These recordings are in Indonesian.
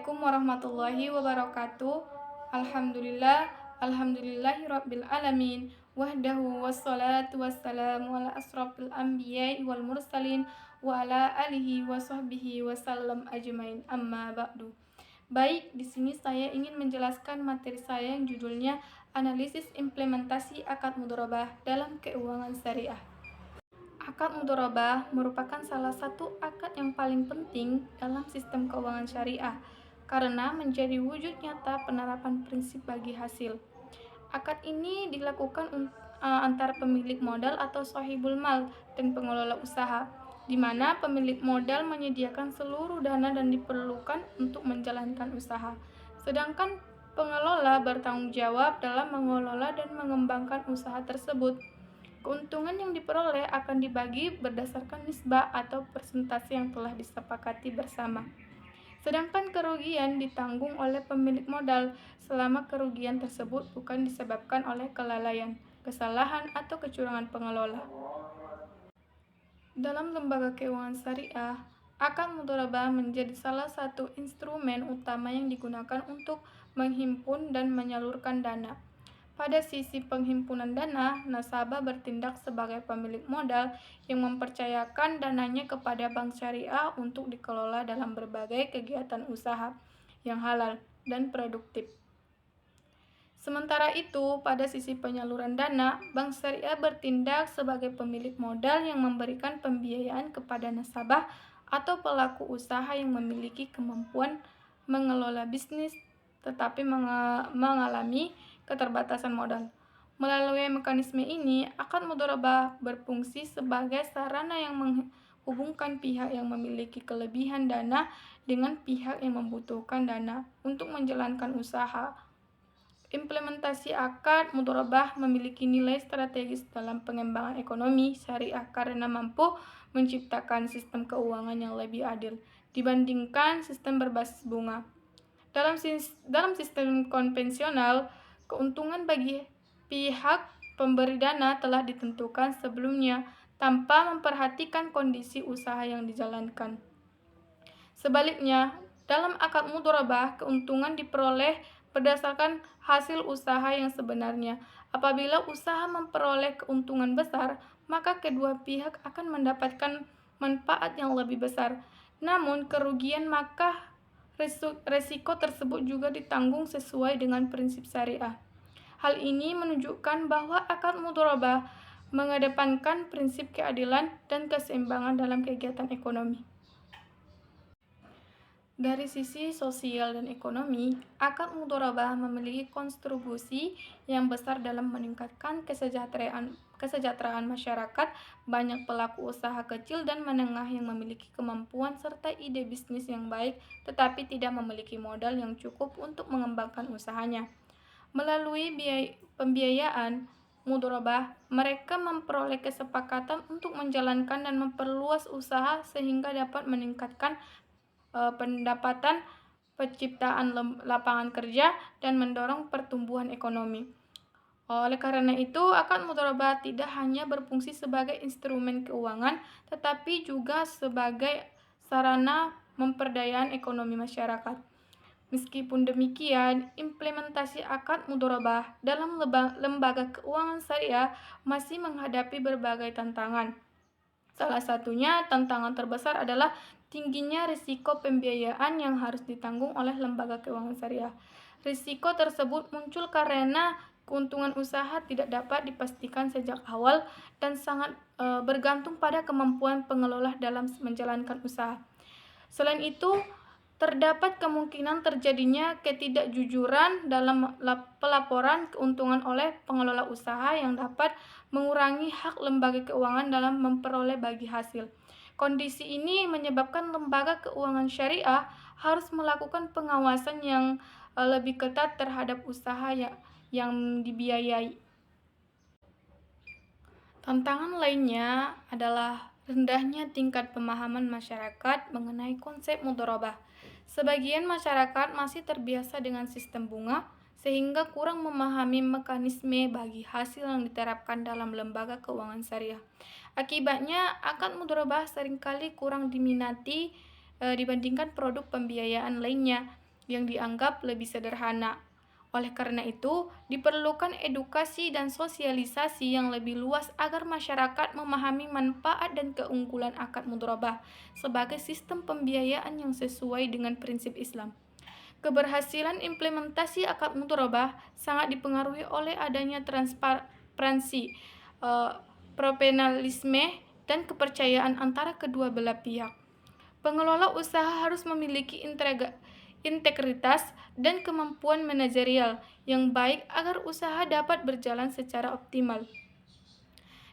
Assalamualaikum warahmatullahi wabarakatuh. Alhamdulillahirabbil alamin. Wahdahu wassalatu wassalamu ala asrofil anbiya'i wal mursalin wa ala alihi wa sahbihi wasallam ajmain. Amma ba'du. Baik, di sini saya ingin menjelaskan materi saya yang judulnya Analisis Implementasi Akad Mudharabah dalam Keuangan Syariah. Akad mudharabah merupakan salah satu akad yang paling penting dalam sistem keuangan syariah karena menjadi wujud nyata penerapan prinsip bagi hasil. Akad ini dilakukan antara pemilik modal atau sahibul mal dan pengelola usaha, di mana pemilik modal menyediakan seluruh dana dan diperlukan untuk menjalankan usaha. Sedangkan pengelola bertanggung jawab dalam mengelola dan mengembangkan usaha tersebut. Keuntungan yang diperoleh akan dibagi berdasarkan nisbah atau persentase yang telah disepakati bersama. Sedangkan kerugian ditanggung oleh pemilik modal selama kerugian tersebut bukan disebabkan oleh kelalaian, kesalahan, atau kecurangan pengelola. Dalam lembaga keuangan syariah, akad mudharabah menjadi salah satu instrumen utama yang digunakan untuk menghimpun dan menyalurkan dana. Pada sisi penghimpunan dana, nasabah bertindak sebagai pemilik modal yang mempercayakan dananya kepada bank syariah untuk dikelola dalam berbagai kegiatan usaha yang halal dan produktif. Sementara itu, pada sisi penyaluran dana, bank syariah bertindak sebagai pemilik modal yang memberikan pembiayaan kepada nasabah atau pelaku usaha yang memiliki kemampuan mengelola bisnis tetapi mengalami keterbatasan modal. Melalui mekanisme ini, akad mudharabah berfungsi sebagai sarana yang menghubungkan pihak yang memiliki kelebihan dana dengan pihak yang membutuhkan dana untuk menjalankan usaha. Implementasi akad mudharabah memiliki nilai strategis dalam pengembangan ekonomi syariah karena mampu menciptakan sistem keuangan yang lebih adil dibandingkan sistem berbasis bunga. Dalam sistem konvensional, keuntungan bagi pihak pemberi dana telah ditentukan sebelumnya tanpa memperhatikan kondisi usaha yang dijalankan. Sebaliknya, dalam akad mudharabah, keuntungan diperoleh berdasarkan hasil usaha yang sebenarnya. Apabila usaha memperoleh keuntungan besar, maka kedua pihak akan mendapatkan manfaat yang lebih besar. Namun, kerugian maka resiko tersebut juga ditanggung sesuai dengan prinsip syariah. Hal ini menunjukkan bahwa akad mudharabah mengedepankan prinsip keadilan dan keseimbangan dalam kegiatan ekonomi. Dari sisi sosial dan ekonomi, akad mudharabah memiliki kontribusi yang besar dalam meningkatkan kesejahteraan masyarakat. Banyak pelaku usaha kecil dan menengah yang memiliki kemampuan serta ide bisnis yang baik, tetapi tidak memiliki modal yang cukup untuk mengembangkan usahanya. Melalui pembiayaan mudharabah, mereka memperoleh kesepakatan untuk menjalankan dan memperluas usaha sehingga dapat meningkatkan pendapatan, penciptaan lapangan kerja, dan mendorong pertumbuhan ekonomi. Oleh karena itu, akad mudharabah tidak hanya berfungsi sebagai instrumen keuangan, tetapi juga sebagai sarana pemberdayaan ekonomi masyarakat. Meskipun demikian, implementasi akad mudharabah dalam lembaga keuangan syariah masih menghadapi berbagai tantangan. Salah satunya tantangan terbesar adalah tingginya risiko pembiayaan yang harus ditanggung oleh lembaga keuangan syariah. Risiko tersebut muncul karena keuntungan usaha tidak dapat dipastikan sejak awal dan sangat bergantung pada kemampuan pengelola dalam menjalankan usaha. Selain itu, terdapat kemungkinan terjadinya ketidakjujuran dalam pelaporan keuntungan oleh pengelola usaha yang dapat mengurangi hak lembaga keuangan dalam memperoleh bagi hasil. Kondisi ini menyebabkan lembaga keuangan syariah harus melakukan pengawasan yang lebih ketat terhadap usaha yang dibiayai. Tantangan lainnya adalah rendahnya tingkat pemahaman masyarakat mengenai konsep mudharabah. Sebagian masyarakat masih terbiasa dengan sistem bunga, sehingga kurang memahami mekanisme bagi hasil yang diterapkan dalam lembaga keuangan syariah. Akibatnya, akad mudharabah seringkali kurang diminati dibandingkan produk pembiayaan lainnya. yang dianggap lebih sederhana. Oleh karena itu, diperlukan edukasi dan sosialisasi yang lebih luas agar masyarakat memahami manfaat dan keunggulan akad mudharabah sebagai sistem pembiayaan yang sesuai dengan prinsip Islam. Keberhasilan implementasi akad mudharabah sangat dipengaruhi oleh adanya transparansi, eh, profesionalisme, dan kepercayaan antara kedua belah pihak. Pengelola usaha harus memiliki integritas dan kemampuan manajerial yang baik agar usaha dapat berjalan secara optimal.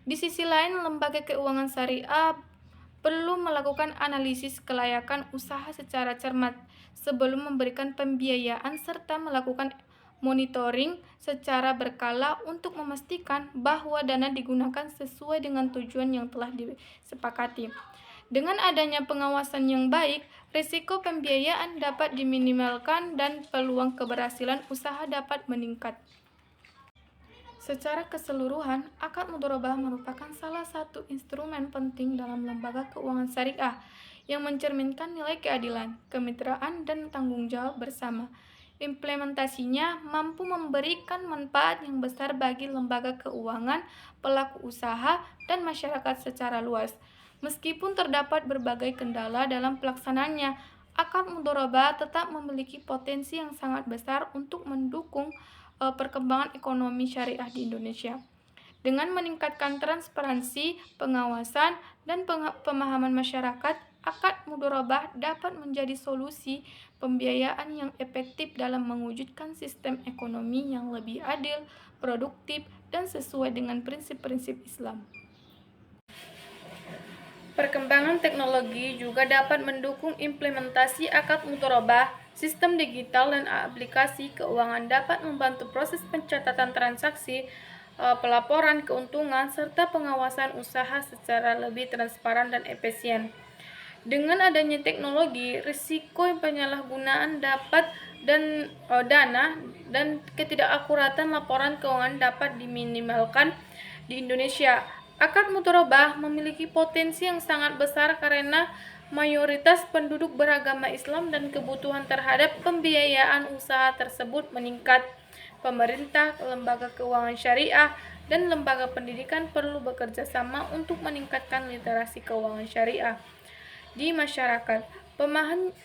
Di sisi lain, lembaga keuangan syariah perlu melakukan analisis kelayakan usaha secara cermat sebelum memberikan pembiayaan serta melakukan monitoring secara berkala untuk memastikan bahwa dana digunakan sesuai dengan tujuan yang telah disepakati. Dengan adanya pengawasan yang baik, risiko pembiayaan dapat diminimalkan dan peluang keberhasilan usaha dapat meningkat. Secara keseluruhan, akad mudharabah merupakan salah satu instrumen penting dalam lembaga keuangan syariah yang mencerminkan nilai keadilan, kemitraan, dan tanggung jawab bersama. Implementasinya mampu memberikan manfaat yang besar bagi lembaga keuangan, pelaku usaha, dan masyarakat secara luas. Meskipun terdapat berbagai kendala dalam pelaksanaannya, akad mudharabah tetap memiliki potensi yang sangat besar untuk mendukung perkembangan ekonomi syariah di Indonesia. Dengan meningkatkan transparansi, pengawasan, dan pemahaman masyarakat, akad mudharabah dapat menjadi solusi pembiayaan yang efektif dalam mewujudkan sistem ekonomi yang lebih adil, produktif, dan sesuai dengan prinsip-prinsip Islam. Perkembangan teknologi juga dapat mendukung implementasi akad mudharabah. Sistem digital dan aplikasi keuangan dapat membantu proses pencatatan transaksi, pelaporan keuntungan, serta pengawasan usaha secara lebih transparan dan efisien. Dengan adanya teknologi, risiko penyalahgunaan dana dan ketidakakuratan laporan keuangan dapat diminimalkan di Indonesia. Akad mudharabah memiliki potensi yang sangat besar karena mayoritas penduduk beragama Islam dan kebutuhan terhadap pembiayaan usaha tersebut meningkat. Pemerintah, lembaga keuangan syariah, dan lembaga pendidikan perlu bekerja sama untuk meningkatkan literasi keuangan syariah di masyarakat.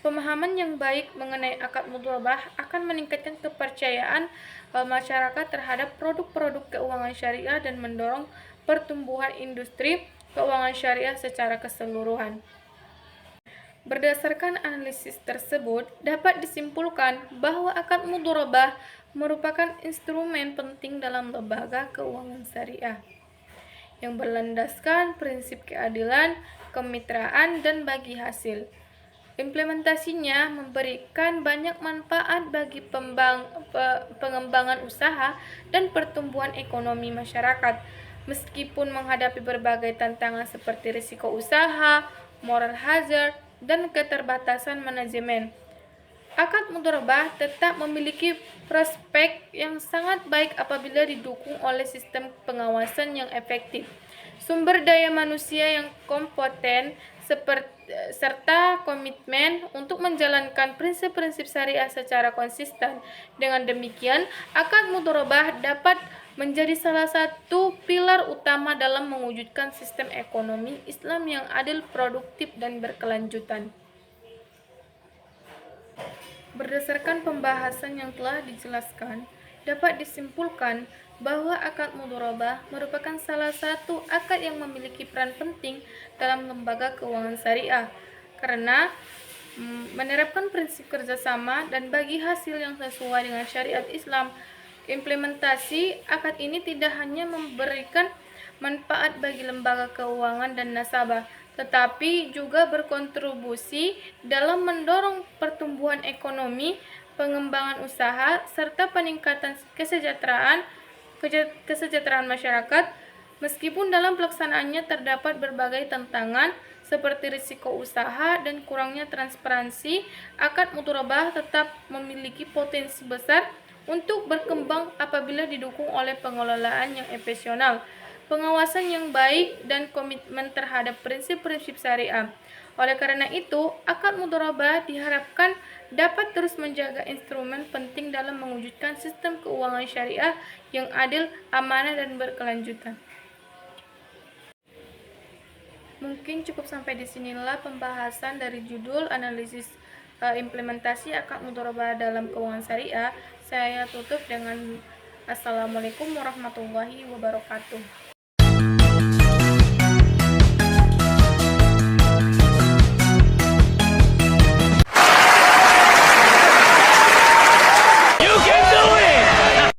Pemahaman yang baik mengenai akad mudharabah akan meningkatkan kepercayaan masyarakat terhadap produk-produk keuangan syariah dan mendorong pertumbuhan industri keuangan syariah secara keseluruhan. Berdasarkan analisis tersebut, dapat disimpulkan bahwa akad mudharabah merupakan instrumen penting dalam lembaga keuangan syariah yang berlandaskan prinsip keadilan, kemitraan, dan bagi hasil. Implementasinya memberikan banyak manfaat bagi pengembangan usaha dan pertumbuhan ekonomi masyarakat. Meskipun menghadapi berbagai tantangan seperti risiko usaha, moral hazard, dan keterbatasan manajemen, akad mudharabah tetap memiliki prospek yang sangat baik apabila didukung oleh sistem pengawasan yang efektif, sumber daya manusia yang kompeten, serta komitmen untuk menjalankan prinsip-prinsip syariah secara konsisten. Dengan demikian, akad mudharabah dapat menjadi salah satu pilar utama dalam mewujudkan sistem ekonomi Islam yang adil, produktif, dan berkelanjutan. Berdasarkan pembahasan yang telah dijelaskan, dapat disimpulkan bahwa akad mudharabah merupakan salah satu akad yang memiliki peran penting dalam lembaga keuangan syariah karena menerapkan prinsip kerjasama dan bagi hasil yang sesuai dengan syariat Islam. Implementasi akad ini tidak hanya memberikan manfaat bagi lembaga keuangan dan nasabah, tetapi juga berkontribusi dalam mendorong pertumbuhan ekonomi, pengembangan usaha, serta peningkatan kesejahteraan masyarakat. Meskipun dalam pelaksanaannya terdapat berbagai tantangan seperti risiko usaha dan kurangnya transparansi, akad mudharabah tetap memiliki potensi besar untuk berkembang apabila didukung oleh pengelolaan yang efisien, pengawasan yang baik, dan komitmen terhadap prinsip-prinsip syariah. Oleh karena itu, akad mudharabah diharapkan dapat terus menjaga instrumen penting dalam mewujudkan sistem keuangan syariah yang adil, amanah, dan berkelanjutan. Mungkin cukup sampai di sinilah pembahasan dari judul analisis implementasi akad mudharabah dalam keuangan syariah. Saya tutup dengan Assalamualaikum warahmatullahi wabarakatuh.